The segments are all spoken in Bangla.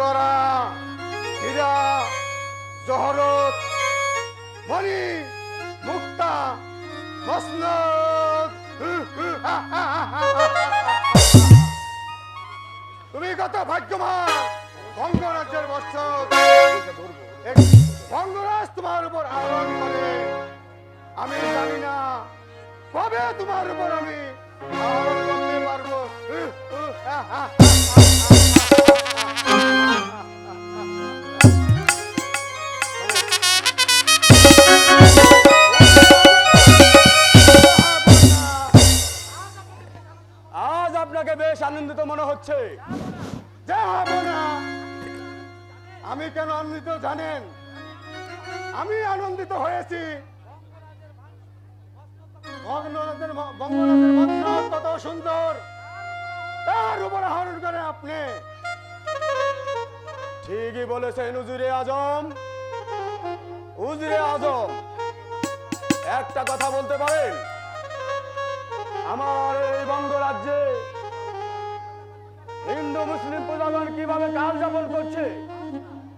গড়া হীরা জহরত মণি মুক্তা মসনদ। তুমি কত ভাগ্যবান বঙ্গরাজ্যের বৎসর, বঙ্গরাজ তোমার উপর আহরণ করে। আমি জানি না কবে তোমার উপর আমি আহরণ করতে পারবো। আজ আপনাকে বেশ আনন্দিত মনে হচ্ছে। যাবো না। আমি কেন আনন্দিত জানেন? আমি আনন্দিত হয়েছি বঙ্গরাজের মসনদ কত সুন্দর, তার উপর আহরণ করে আপনি। ঠিকই বলেছেন উজিরে আজম। উজিরে আজম, একটা কথা বলতে পারেন, আমার এই বঙ্গরাজ্যে হিন্দু মুসলিম প্রজাগণ কিভাবে কাল যাপন করছে?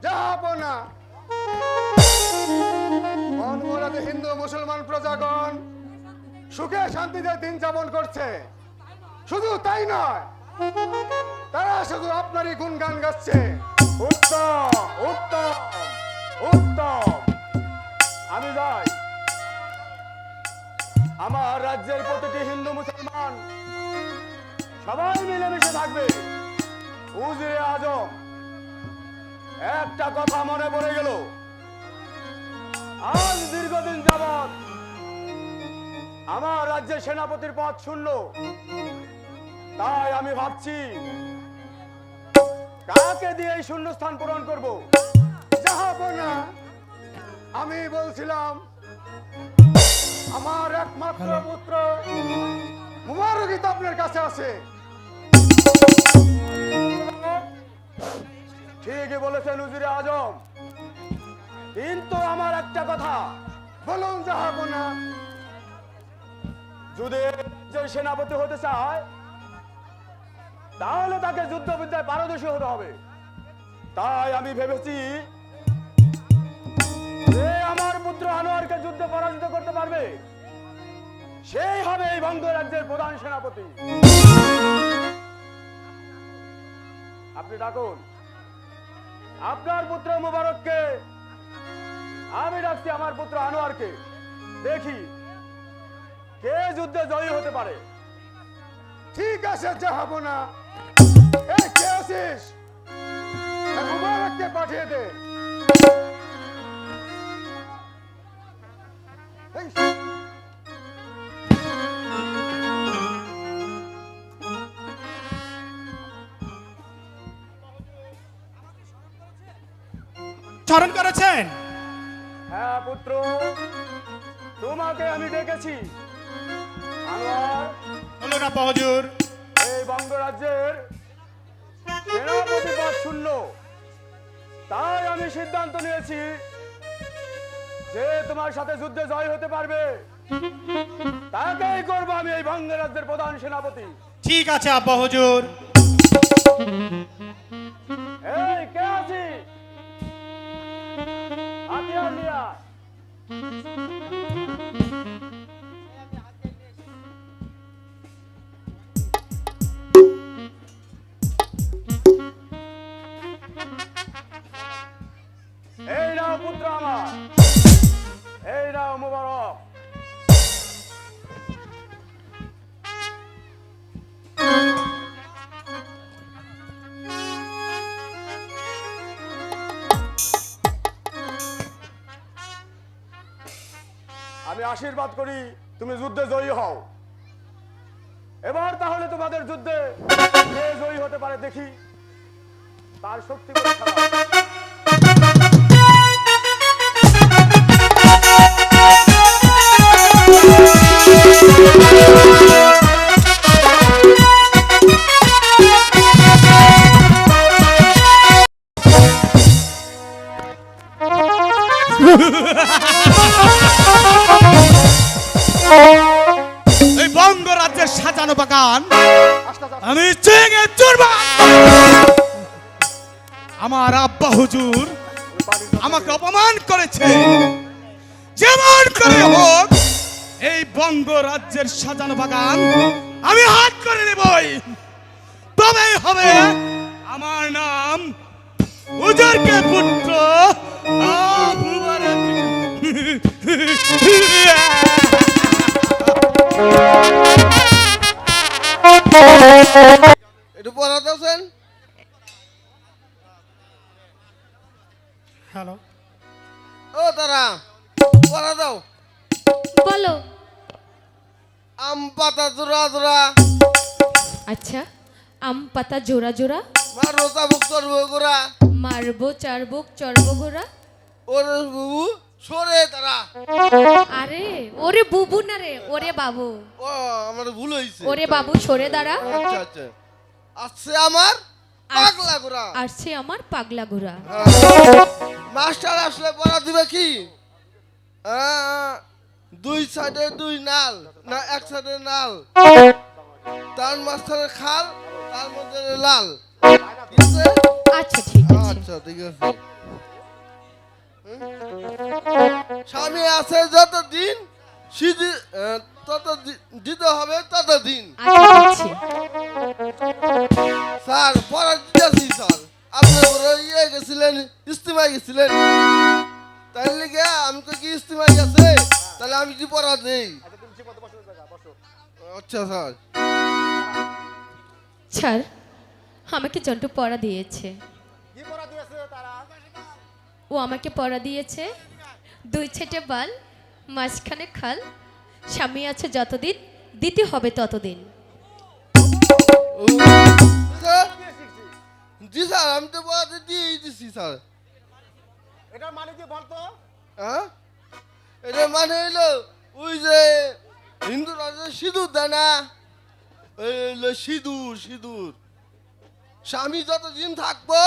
যাবো না। বঙ্গরাজ্যে হিন্দু মুসলমান প্রজাগণ সুখে শান্তিতে দিন যাপন করছে। শুধু তাই নয়, তারা শুধু আপনারই গুণগান গাচ্ছে। উত্তম, উত্তম, উত্তম। আমি যাই। আমার রাজ্যের প্রতিটি হিন্দু মুসলমান সবাই মিলেমিশে থাকবে। উজিরে আজম, একটা কথা মনে পড়ে গেল। আজ দীর্ঘদিন যাবৎ আমার রাজ্যের সেনাপতির পদ শূন্য। তাই আমি ভাবছি কাকে দিয়ে এই শূন্যস্থান পূরণ করব। যাবো না। আমি বলছিলাম আমার একমাত্র পুত্র মুবারকই তো আপনার কাছে আছে। ঠিকই বলেছেন উজিরে আজম, কিন্তু আমার একটা কথা। বলুন। যাবো না। যদি যে সেনাপতি হতে চায় তাহলে তাকে যুদ্ধবিদ্যায় পারদর্শী হতে হবে। তাই আমি ভেবেছি যে আমার পুত্র আনোয়ারকে যুদ্ধে পরাজিত করতে পারবে সেই হবে এই বঙ্গরাজ্যের প্রধান সেনাপতি। আপনি ডাকুন আপনার পুত্র মুবারককে, আমি ডাকছি আমার পুত্র আনোয়ারকে। দেখি কে যুদ্ধে জয়ী হতে পারে। ঠিক আছে, যাবো না। এই কে আছিস? মুবারককে পাঠিয়ে দে। এই, স্মরণ করেছেন? হ্যাঁ পুত্র, তোমাকে আমি ডেকেছি। আনোয়ার, বলুন আপা হুজুর। এই বঙ্গরাজ্যের সেনাপতি পদ শূন্য। তাই আমি সিদ্ধান্ত নিয়েছি যে তোমার সাথে যুদ্ধে জয় হতে পারবে তাকেই করবো আমি এই বঙ্গরাজ্যের প্রধান সেনাপতি। ঠিক আছে আপা হুজুর। এই কে আছি? হাতিয়ার নিয়ে আয়। এই নাও পুত্র আমার, এই নাও মুবারক। আমি আশীর্বাদ করি তুমি যুদ্ধে জয়ী হও। এবার তাহলে তোমাদের যুদ্ধে কে জয়ী হতে পারে দেখি, তার শক্তি পরীক্ষা দাও। এই বঙ্গরাজ্যের সাজানো বাগান আস্তে আস্তে। আমি চেঙে চুরবা। আমার আব্বা হুজুর আমাকে অপমান করেছে। যেমন করে হোক এই বঙ্গ রাজ্যের সাজানো বাগান আমি হাত করে নেবই, তবেই হবে আমার নাম উজারকে পুত্র একটু পড়াতে আছেন। হ্যালো, ও তারা পড়া দাও। বলো। আম পাতা জোড়া জোড়া আচ্ছা, আম পাতা জোড়া জোড়া, মারো চাবুক চড়বো গোড়া, মারবো চারবুক চড়বো ঘোড়া। ওরে বুবু সরে তারা। আরে ওরে বুবু না রে, ওরে বাবু। ও আমার ভুল হয়েছে। ওরে বাবু সরে দাঁড়া। আচ্ছা আচ্ছা আসছে আমার পাগলা গোড়া। আসছে আমার পাগলা ঘোড়া। মাস্টার আসলে পড়া দিবে কি? দুই সাইডে দুই নাল না এক সাইডে নাল, তার মাঝখানে খাল, তার মধ্যে লাল। ঠিক আছে? আচ্ছা ঠিক আছে। আচ্ছা ঠিক আছে। স্বামী আছে যতদিন সিদ্ধি তত দিতে হবে ততদিন। আচ্ছা দিচ্ছি। স্যার পড়া দিতেছি স্যার। আপনি বড় ইয়ে গেছিলেন, ইস্তিমায় গেছিলেন, তাই লিগে আমি তো কি ইস্তিমায় গেছে, তাহলে আমি কি পড়া দেই? আচ্ছা স্যার। স্যার আমাকে জন্টু পড়া দিয়েছে। ও আমাকে পড়া দিয়েছে দুই ছেটে বাল, মাঝখানে খাল, স্বামী আছে যতদিন দিতে হবে ততদিন। ও, স্যার? জি স্যার আমি তো পড়া দিয়েই দিছি স্যার। এটার মানে কি বলতো? হ্যাঁ এটা মানে হইলো ওই যে হিন্দুরা যে সিঁদুর দেয় না, ওই হইলো সিঁদুর। সিঁদুর স্বামী যতদিন থাকবো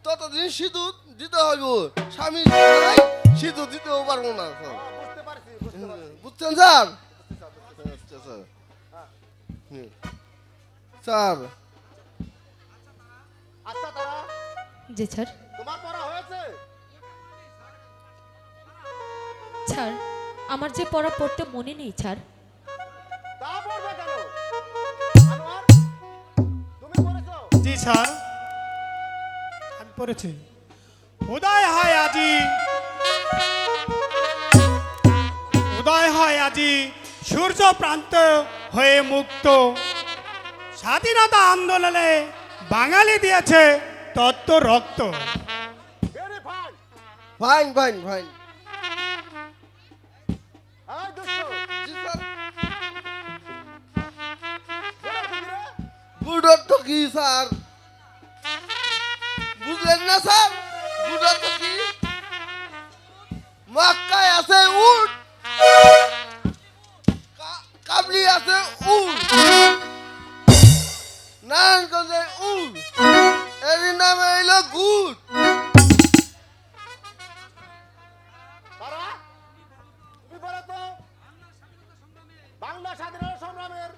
ততদিন সিঁদুর দিতে হইব। স্বামী নাই সিঁদুর দিতেও পারবো না স্যার। বুঝতে পারছি। বুঝছেন স্যার? আচ্ছা স্যার। স্যার আচ্ছা তারা জি স্যার। তোমার পড়া হয়েছে? স্যার আমার যে পড়া পড়তে মনে নেই স্যার। তা পড়বে কেন? আনোয়ার তুমি পড়েছো? জি স্যার, আমি পড়েছি। উদয় হয় আজি, উদয় হয় আজি সূর্য প্রান্ত হয়ে মুক্ত, স্বাধীনতা আন্দোলনে বাঙালি দিয়েছে তত্ত্ব রক্ত। Very fine. Fine fine fine. এই দুষ্টু, জি স্যার। বেরো দিদিরে। বুড়োর তো কি স্যার? বুঝলেন না স্যার? বুড়োর তো কি? মক্কায় আছে উট, কাবলি আছে উট, নারায়ণগঞ্জে উট, এর নাম হইল গুট। তারা তুমি বলো তো, বাংলা স্বাধীনতা সংগ্রামের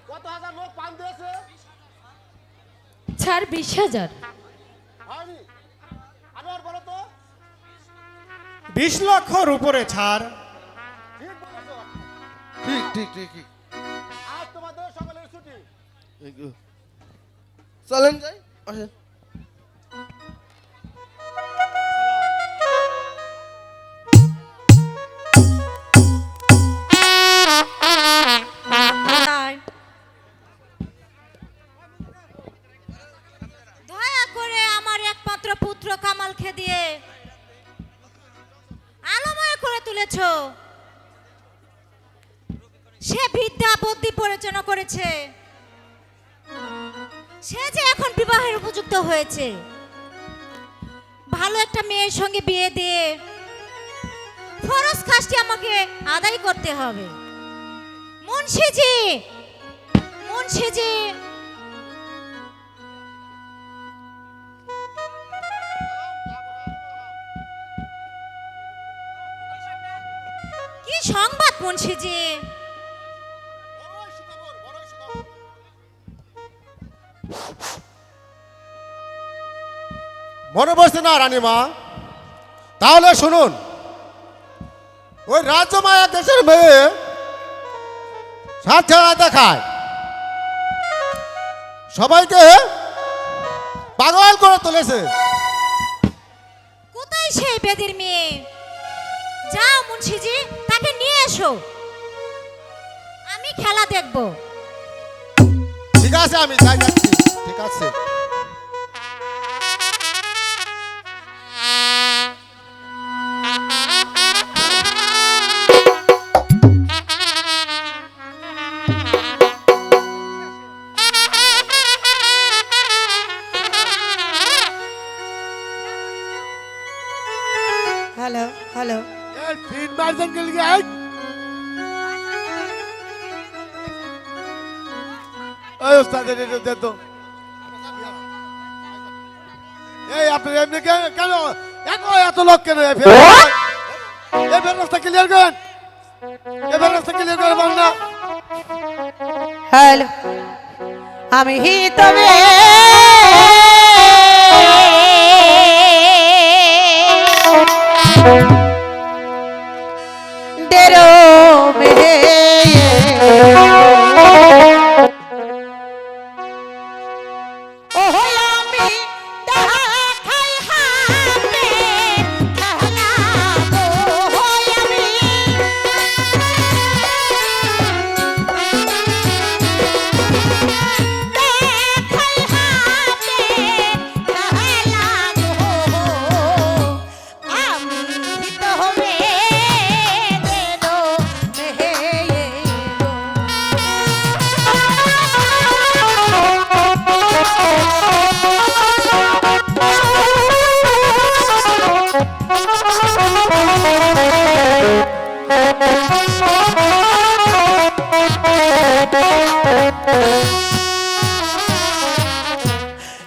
কত হাজার লোক প্রাণ দিয়েছে? স্যার 20,000। হয়নি? আনোয়ার বলো তো। 20 লক্ষর উপরে ছাড়। ঠিক বলেছো। ঠিক ঠিক ঠিক ঠিক। আজ তোমাদের সকলের ছুটি। চলেন যাই আসেন। দয়া করে আমার একমাত্র পুত্র কামালকে দিয়ে আলোময় করে তুলেছ। সে বিদ্যা বুদ্ধি পরিচালনা করেছে, সে যে এখন বিবাহের উপযুক্ত হয়েছে। ভালো একটা মেয়ের সঙ্গে বিয়ে দিয়ে ফরজ কাজটি আমাকে আদায় করতে হবে। মুন্সিজি, মুন্সিজি, কি সংবাদ মুন্সিজি? মনে পড়ছে না রানীমা? তাহলে শুনুন, ওই রাজ্যমায়া দেশের মেয়ে সাত খেলা দেখায়, সবাইকে পাগল করে তুলেছে। কোথায় সেই বেদির মেয়ে? যাও মুন্সিজি, তাকে নিয়ে এসো, আমি খেলা দেখব। ঠিক আছে, আমি যাই যাচ্ছি। ঠিক আছে। হ্যালো হ্যালো, এই ওস্তাদের এটা দে তো। এই আপনি এমনি কেন এত লোক কেন? এই রাস্তা ক্লিয়ার করেন, এবার রাস্তা ক্লিয়ার করে বল না। হ্যালো, আমি তবে ডেরো মেহে ও আমি দেখাই হাতে খেলা গো আমি দেখাই হাতে খেলা গো আমি তো হবে ডেরো মেহে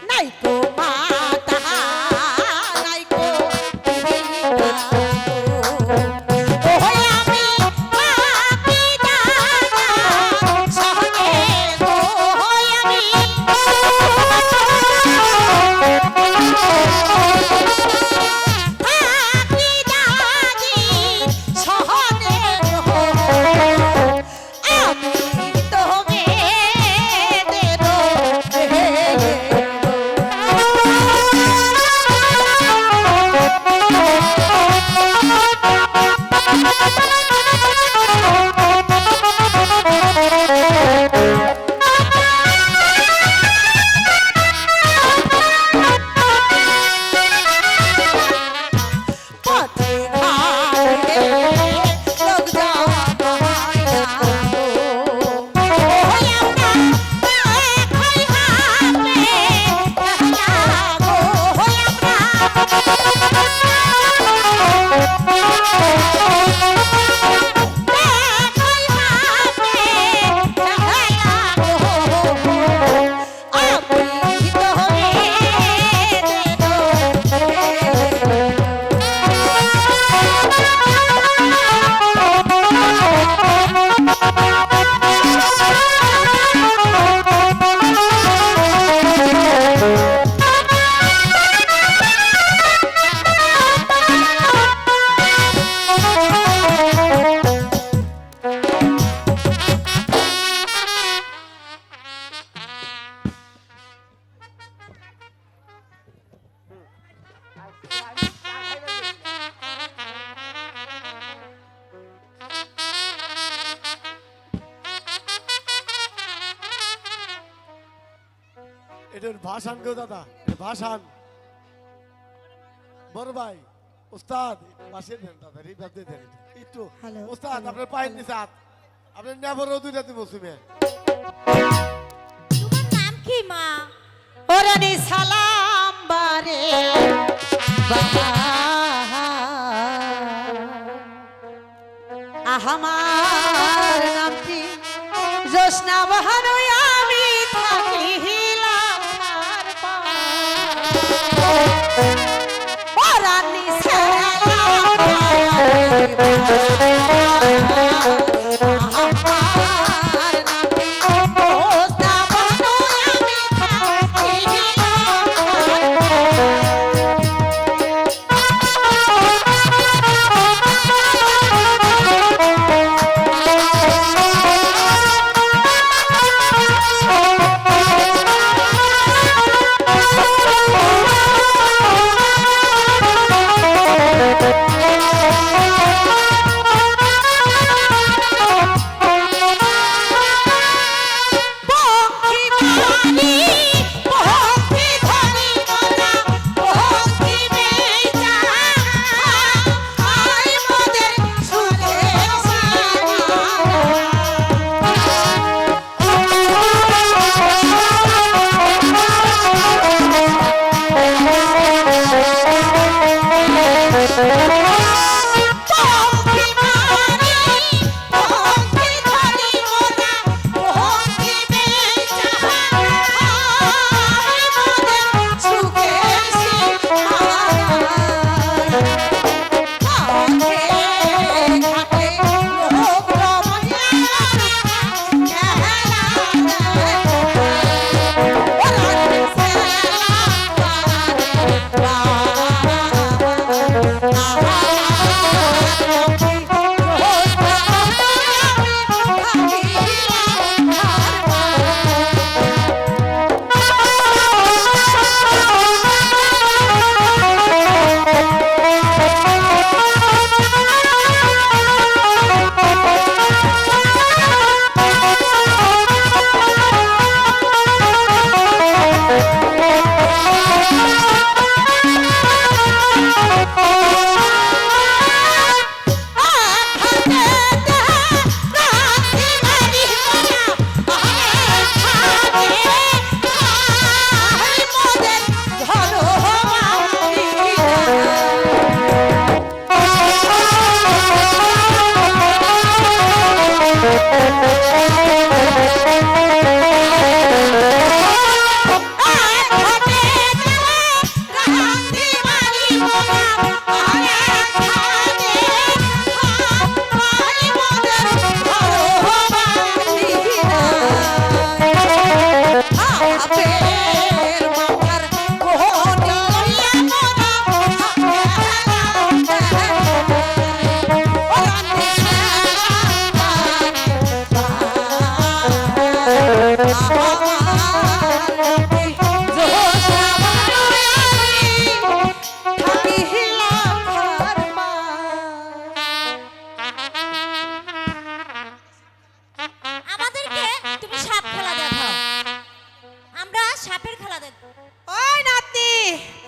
নাইকো মাতা নাইকো পিতা ও আমি পাপি দাদা সহনে গো আমি পাপি দাদি সহনে গো আমি তোমে দেরো পথে ঘাটে লোক জমায়া গো ওই আমরা দেখাই হাতে খেলা গো ওই আমরা দেখাই হাতে খেলা গো আমি তো হবে এটার ভাষান গো দাদা, এটা ভাষান। বড় ভাই উস্তাদ পাশে দেন দাদা, রিভাব দিয়ে দেন একটু। হ্যালো, উস্তাদ হ্যালো, আপনার পায়ের নিচে হাত, আপনার নেবরও দুইটা দিব সুমে। তোমার নাম কি মা? ওরানি সালাম বারে আহামার নামটি জোসনা বাহান আমি থাকিলাম ওরানি সালাম আহামার নামটি জোসনা বাহান আমি থাকিলাম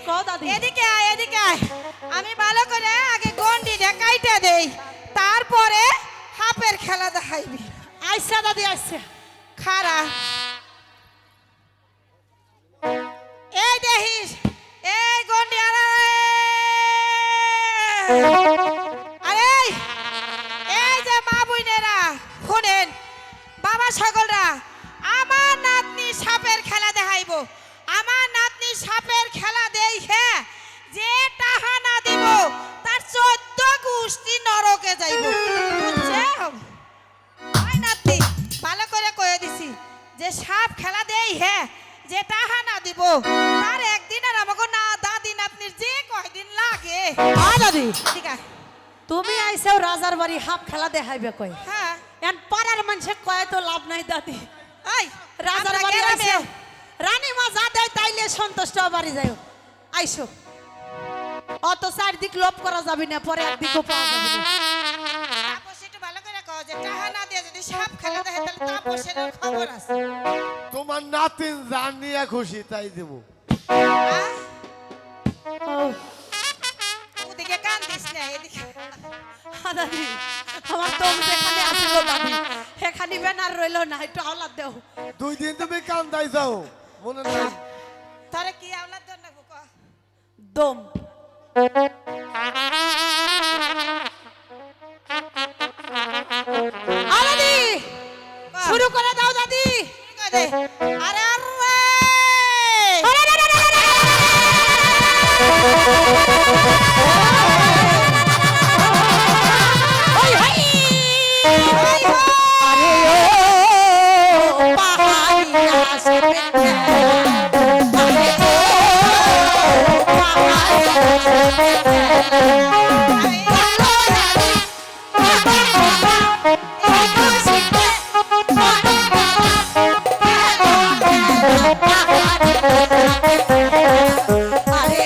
কও দাদি এদিকে আয় এদিকে আয় আমি ভালো করে আগে গন্ডি কাইটা দেই তারপরে হাপের খেলা দেখাইবি আইসা দাদি আইসা খারা এই দেখিস এই গন্ডি আরে আরে এই যে মা বুইনেরা শুনেন বাবা সকলরা আমার নাতনি সাপের খেলা দেখাইবো আমার নাতনি সাপের খেলা দেখে যে টাহা না দিব তার 14 গোষ্ঠী নরকে যাইব বুঝছে ওই নাতনি ভালো করে কয়ে দিছি যে সাপ খেলা দেই হে যে টাহা না দিব তার একদিন আর আমাকে না দাদি নাতনির যে কয়দিন লাগে আ দাদি ঠিক আছে তুমি আইসাও রাজার বাড়ি হাফ খেলা দেখাইবে কই হ্যাঁ এন পাড়ার মানুষে কয় তো লাভ নাই দাদি এই রাজার আমরা বাড়ি গ্রামে- আইসাও রানী মা যা দেয় তাইলে সন্তুষ্ট বাড়ি যাও আইসো অত চারদিক লোভ করা যাবে না পরে একদিকও পাওয়া যাবে না তাপস একটু ভালো করে কও যে টাহা না দিয়ে যদি সাপ খেলা দেখে তাহলে তাপসের খবর আছে তোমার নাতিন জান নিয়ে খুশি তাই দেব হ্যাঁ? ও ওদিকে কান দিস না এদিকে দাদি আমার তো যেখানে আসিল দাদি সেখানে ব্যানার রইল না একটু আওলাদ দেও 2 দিন তুমি কান্দাই যাও মনে নাই তারে কি আওলাদ দেন না বুকা দম দাদি শুরু করে দাও দাদি আরে আরে ওই হাই আরে ও পাহাড়িয়া সাপে আরে ও পাহাড়িয়া সাপে আরে ও পাহাড়িয়া সাপে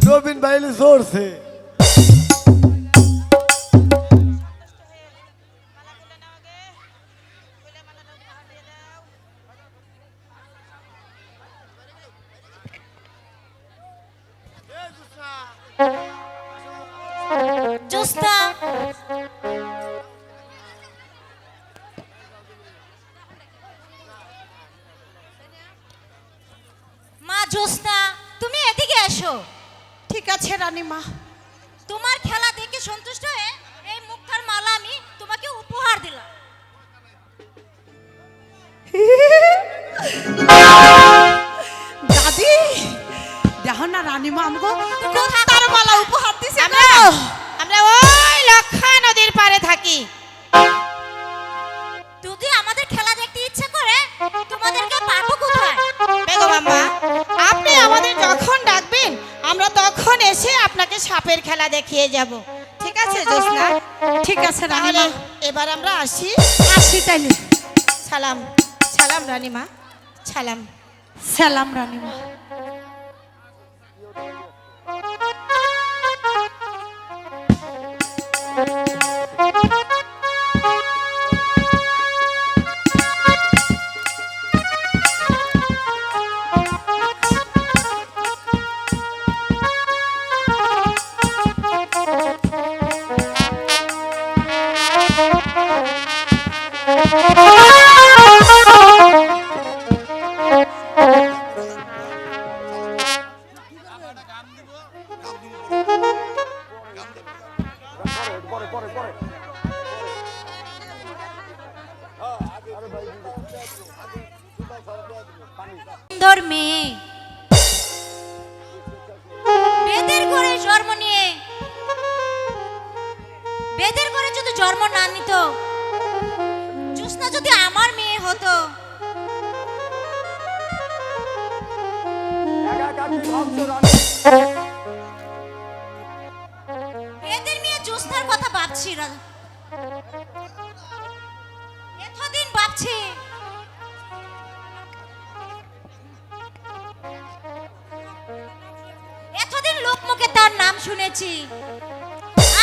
রবিন বাইলে সরছে। জোস্তা মা জোস্তা তুমি এদিকে এসো। ঠিক আছে রানীমা। তোমার খেলা দেখে সন্তুষ্ট হয়ে এই মুক্তার মালা আমি তোমাকে উপহার দিলাম। দাদি দেখো না রানীমা আমগো কোথা- তার মালা উপহার দিছে আমরা আমরা ওই লক্ষা নদীর পাড়ে থাকি। যদি আমাদের খেলা দেখতে ইচ্ছে করে তোমাদেরকে পাবো কোথায়? বেগম আম্মা, আপনি আমাদের যখন ডাকবেন আমরা তখন এসে আপনাকে সাপের খেলা দেখিয়ে যাব। ঠিক আছে জোসনা? ঠিক আছে তাহলে রানীমা। এবার আমরা আসি। আসি তাইলে। সালাম সালাম রানীমা, সালাম। সালাম রানীমা। সুন্দর মেয়ে বেদের ঘরে জন্ম নিয়ে বেদের ঘরে যদি জন্ম না নিত, জোসনা যদি আমার মেয়ে হতো, একা একা কি ভাবছো রানী? বেদের মেয়ে জোসনার কথা ভাবছি এতদিন ভাবছি এতদিন লোকমুখে তার নাম শুনেছি,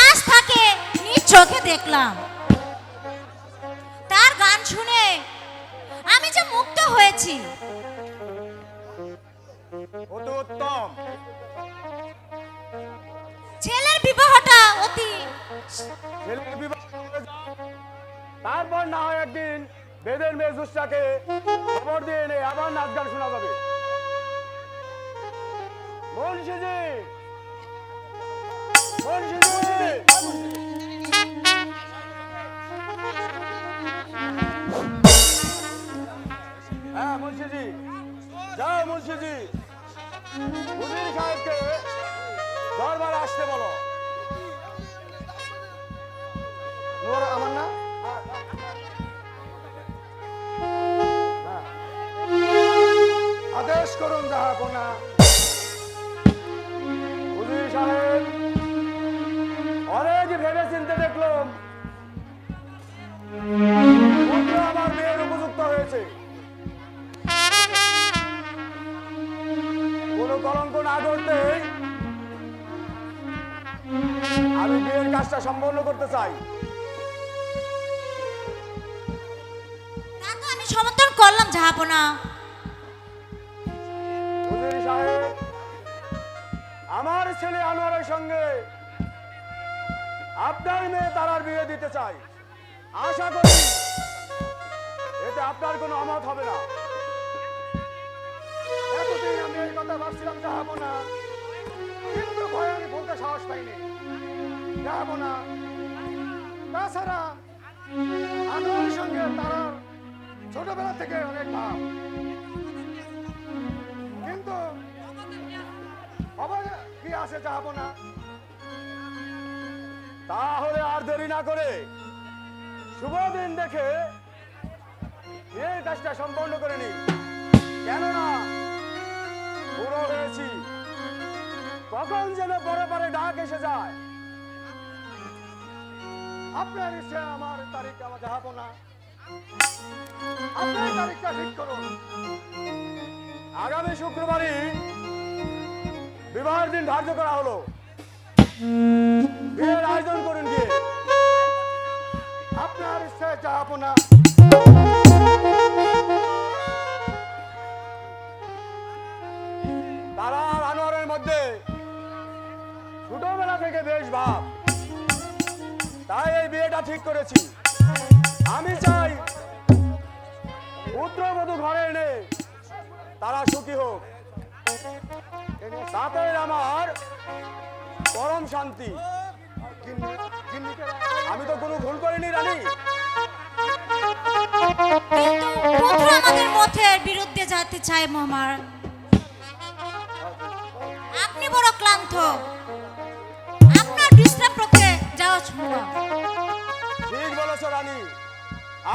আজ তাকে নিজ চোখে দেখলাম। তার গান শুনে আমি যে মুগ্ধ হয়েছি। অতি উত্তম। ছেলের বিবাহটা অতি ছেলের বিবাহ করে যাও। তারপর না হয় একদিন বেদের মেয়ে জুসটাকে খবর দিয়ে এনে আবার নাচ গান শোনা যাবে। মুন্সিজি, মুন্সিজি, হ্যাঁ মুন্সিজি, যাও মুন্সিজি, উজির সাহেবকে দরবারে আসতে বলো। আমার না আদেশ করুন জাহাপনা। উজির সাহেব, অনেক ভেবে চিনতে দেখলাম পুত্র আমার মেয়ের উপযুক্ত হয়েছে। কোনো কলঙ্ক না করতে আমি বিয়ের কাজটা সম্পন্ন করতে চাই। তা তো আমি সমর্থন করলাম জাহাপনা। উজির সাহেব, আমার ছেলে আনোয়ারের সঙ্গে আপনার মেয়ে তারার বিয়ে দিতে চাই। আশা করি এতে আপনার কোনো অমত হবে না। এতদিন আমি এই কথা ভাবছিলাম জাহাপনা, কিন্তু ভয় আমি বলতে সাহস পাইনি। জাহাপনা, তাছাড়া আনোয়ারের সঙ্গে তারার ছোটবেলা থেকে অনেক ভাব, কিন্তু খবর কি আছে জাহাপনা? তাহলে আর দেরি না করে শুভ দিন দেখে বিয়ের কাজটা সম্পন্ন করে নিই। কেননা বুড়ো হয়েছি, কখন যেন পরে পরে ডাক এসে যায়। আপনার ইচ্ছে আমার তারিখ আমার জাহাপনা, আপনার তারিখটা ঠিক করুন। আগামী শুক্রবারই বিবাহের দিন ধার্য করা হলো, বিয়ের আয়োজন করুন গিয়ে। আপনার ইচ্ছায় জাহাপনা। তারা আর আনোয়ারের মধ্যে ছোটবেলা থেকে বেশ ভাব, তাই এই বিয়েটা ঠিক করেছি। আমি চাই পুত্রবধূ ঘরে এনে তারা সুখী হোক, তাতে আমার পরম শান্তি। আমি তো কোনো ভুল করিনি রানী। কিন্তু পুত্র আমাদের মতের বিরুদ্ধে যেতে চায় মামার। আপনি বড় ক্লান্ত, আপনার বিশ্রাম পক্ষে যাওয়া সম্ভব। ঠিক বলেছো রানী,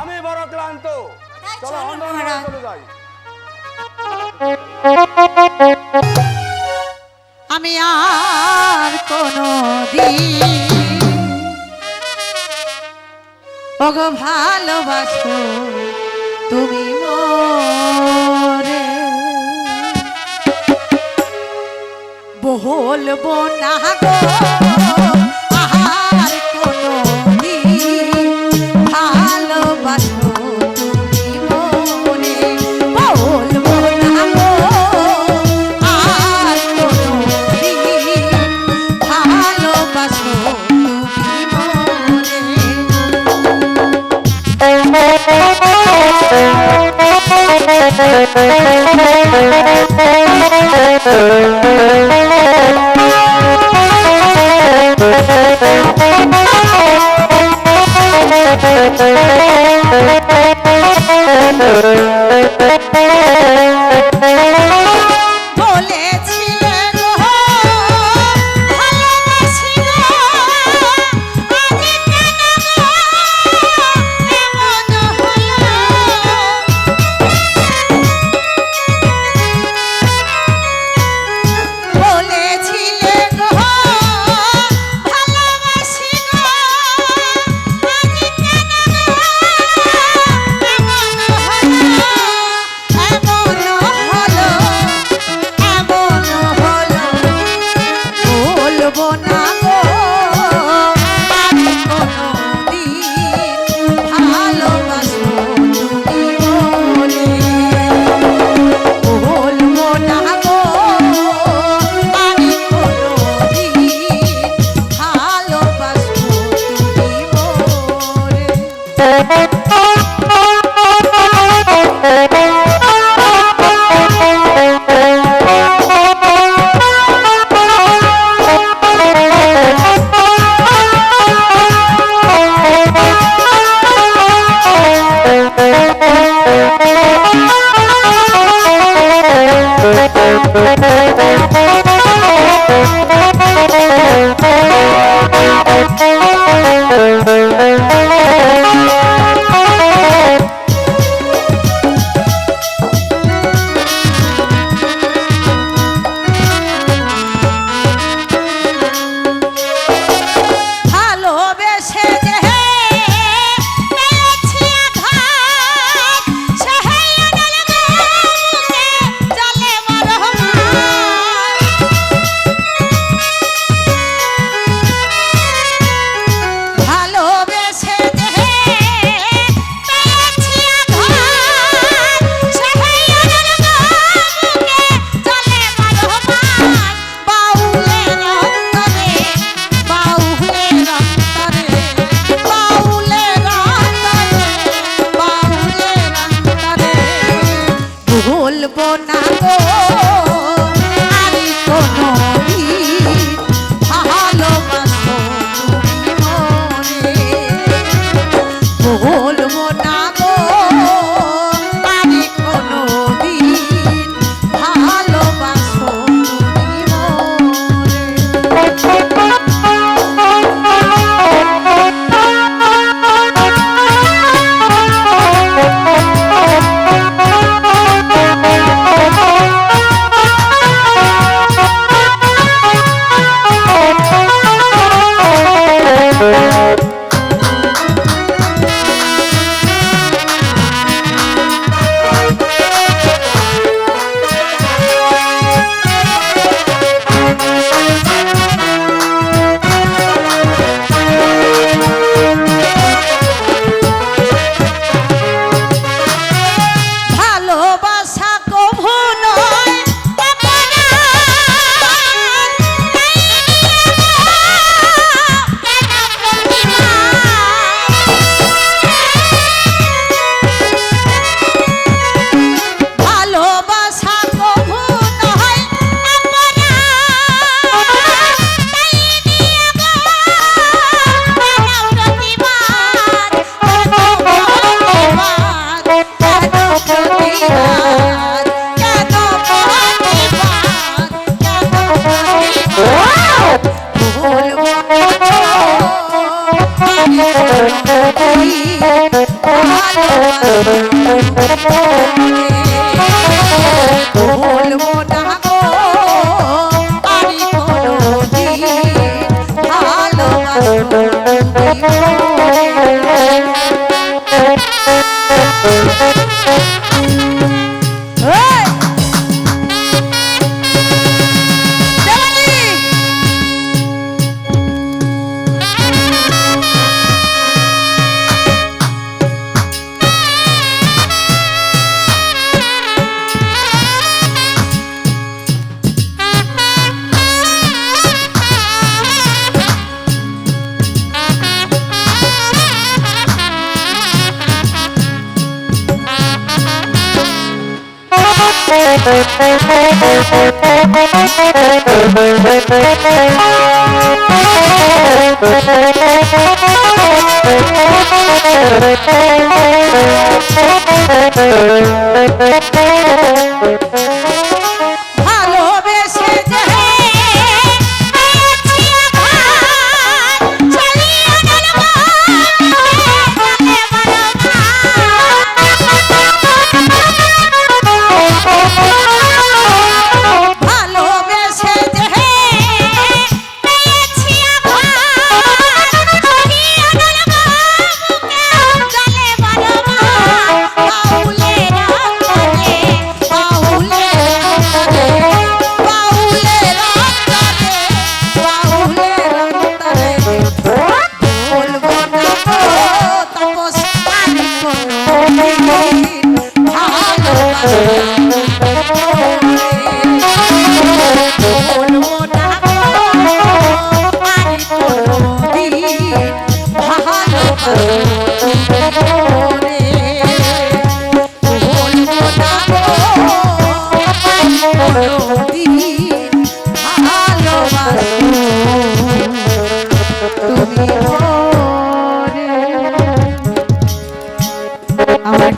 আমি বড় ক্লান্ত। তাই চলো চলুন অন্য মহারাজ। চলে যাই। আমি আর কোনো দিন ওগো ভালোবাসো তুমি মোরে বলবো না গো আর কোনো দিন ভালোবাসো তুমি মোরে বলবো না গো আর কোনো দিন ভালোবাসো তুমি মোরে বলেছিলে গো ভালোবাসি গো আজ কেন গো এমন হলো বলে বলবো না গো আমি কোনোদিন ভালোবাসবো এই! দেবানী! ভালোবেসে যে পেয়েছি আঘাত, চালিয়ে গেল ভালোবেসে যে পেয়েছি আঘাত, চালিয়ে গেল জালে বারবা বাউলের অন্তরে, বাউলের অন্তরে, বাউলের অন্তরে, বাউলের অন্তরে। বলবো না গো তাপস আমি কোনোদিন ভালোবাসবো। বলবো না গো আমি কোনোদিন ভালোবাসবো।